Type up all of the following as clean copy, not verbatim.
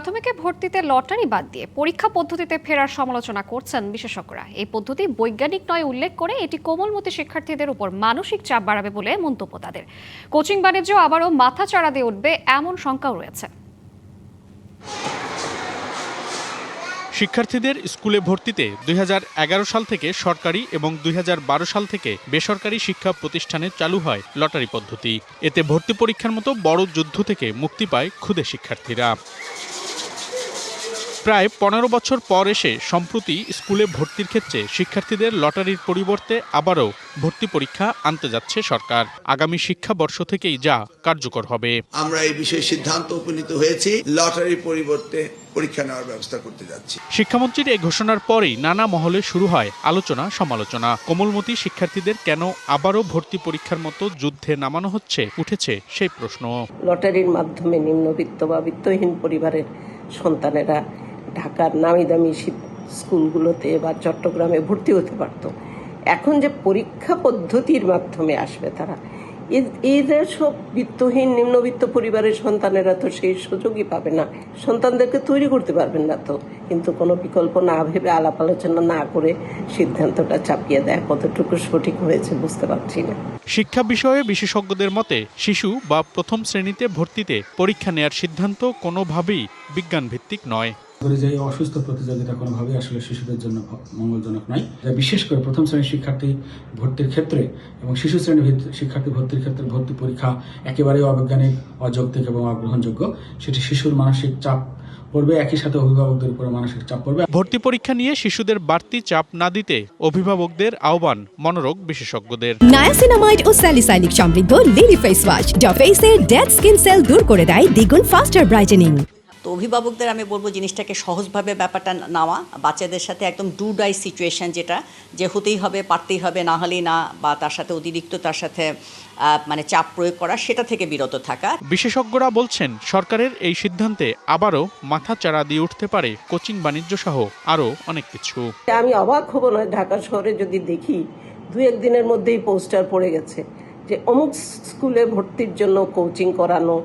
প্রাথমিকে ভর্তিতে লটারি বাদ দিয়ে পরীক্ষা পদ্ধতিতে ফেরার সমালোচনা করছেন বিশেষজ্ঞরা। এই পদ্ধতি বৈজ্ঞানিক নয় উল্লেখ করে এটি কোমলমতি শিক্ষার্থীদের উপর মানসিক চাপ বাড়াবে বলে মন্তব্য তাদের। কোচিং বাণিজ্য আবারও মাথাচাড়া দিয়ে উঠবে এমন শঙ্কাও রয়েছে। শিক্ষার্থীদের স্কুলে ভর্তিতে 2011 সাল থেকে সরকারি এবং 2012 সাল থেকে বেসরকারি শিক্ষা প্রতিষ্ঠানে চালু হয় লটারি পদ্ধতি। এতে ভর্তি পরীক্ষার মতো বড় যুদ্ধ থেকে মুক্তি পায় ক্ষুদে শিক্ষার্থীরা। প্রায় 15 বছর পর এসে সম্প্রতি স্কুলে ভর্তির ক্ষেত্রে শিক্ষার্থীদের লটারির পরিবর্তে আবারও ভর্তি পরীক্ষা আনতে যাচ্ছে সরকার। আগামী শিক্ষাবর্ষ থেকেই যা কার্যকর হবে। আমরা এই বিষয়ে সিদ্ধান্ত উপনীত হয়েছি, লটারির পরিবর্তে পরীক্ষা নেওয়ার ব্যবস্থা করতে যাচ্ছি। শিক্ষামন্ত্রীর এই ঘোষণার পরেই নানা মহলে শুরু হয় আলোচনা সমালোচনা। কোমলমতি শিক্ষার্থীদের কেন আবারও ভর্তি পরীক্ষার মতো যুদ্ধে নামানো হচ্ছে, উঠেছে সেই প্রশ্ন। লটারির মাধ্যমে নিম্নবিত্ত বা বিত্তহীন পরিবারের সন্তানেরা ঢাকার নামি দামি স্কুলগুলোতে বা চট্টগ্রামে ভর্তি হতে পারত। এখন যে পরীক্ষা পদ্ধতির মাধ্যমে আসবে তারা, এদের সব বিত্তহীন নিম্নবিত্ত পরিবারের সন্তানেরা তো সেই সুযোগই পাবে না, সন্তানদেরকে তৈরি করতে পারবেন না। তো কিন্তু কোনো বিকল্প না ভেবে আলাপ আলোচনা না করে সিদ্ধান্তটা চাপিয়ে দেয়, কতটুকু সঠিক হয়েছে বুঝতে পারছি না। শিক্ষা বিষয়ে বিশেষজ্ঞদের মতে শিশু বা প্রথম শ্রেণীতে ভর্তিতে পরীক্ষা নেয়ার সিদ্ধান্ত কোনোভাবেই বিজ্ঞান ভিত্তিক নয়। যে অসুস্থ প্রতিযোগিতা কোনোভাবেই আসলে শিশুদের জন্য মঙ্গলজনক নয়। বিশেষ করে প্রথম শ্রেণীর শিক্ষার্থী ভর্তির ক্ষেত্রে এবং শিশু শ্রেণীর শিক্ষার্থী ভর্তির ক্ষেত্রে ভর্তি পরীক্ষা একেবারেই অবৈজ্ঞানিক, অযৌক্তিক এবং অগ্রহণযোগ্য। সেটি শিশুর মানসিক চাপ পড়বে, একই সাথে অভিভাবকদের উপর মানসিক চাপ পড়বে। ভর্তি পরীক্ষা নিয়ে শিশুদের বাড়তি চাপ না দিতে অভিভাবকদের আহ্বান মনোরোগ বিশেষজ্ঞদের। নায়াসিনামাইড ও স্যালিসাইলিক সমৃদ্ধ লিলি ফেস ওয়াশ যা ফেসের ডেড স্কিন সেল দূর করে দেয় দ্বিগুণ ফাস্টার ব্রাইটেনিং। তো অভিভাবকদের আমি বলবো জিনিসটাকে সহজভাবে ব্যাপারটা নেওয়া, বাচ্চাদের সাথে একদম ডু ডাই সিচুয়েশন, যেটা যে হতেই হবে, পারতেই হবে, না হলেই না, বা তার সাথে অতিরিক্ত তার সাথে মানে চাপ প্রয়োগ করা, সেটা থেকে বিরত থাকা। বিশেষজ্ঞরা বলছেন সরকারের এই সিদ্ধান্তে আবারও মাথা চাড়া দিয়ে উঠতে পারে কোচিং বাণিজ্য সহ আরও অনেক কিছু। আমি অবাক হব না ঢাকা শহরে যদি দেখি 2-1 দিনের মধ্যেই পোস্টার পড়ে গেছে যে অমুক স্কুলে ভর্তির জন্য কোচিং করানো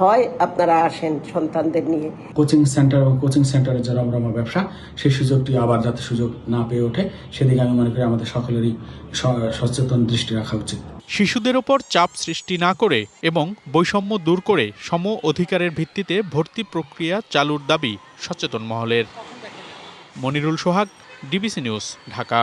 হয়, আপনারা আসেন সন্তানদের নিয়ে। কোচিং সেন্টার এবং কোচিং সেন্টারে যারা আমরা ব্যবসা, সেই সুযোগটি আবার যাতে সুযোগ না পেয়ে ওঠে সেদিকে আমি মনে করি আমাদের সকলেরই সচেতন দৃষ্টি রাখা উচিত। শিশুদের ওপর চাপ সৃষ্টি না করে এবং বৈষম্য দূর করে সম অধিকারের ভিত্তিতে ভর্তি প্রক্রিয়া চালুর দাবি সচেতন মহলের। মনিরুল সোহাগ, ডিবিসি নিউজ, ঢাকা।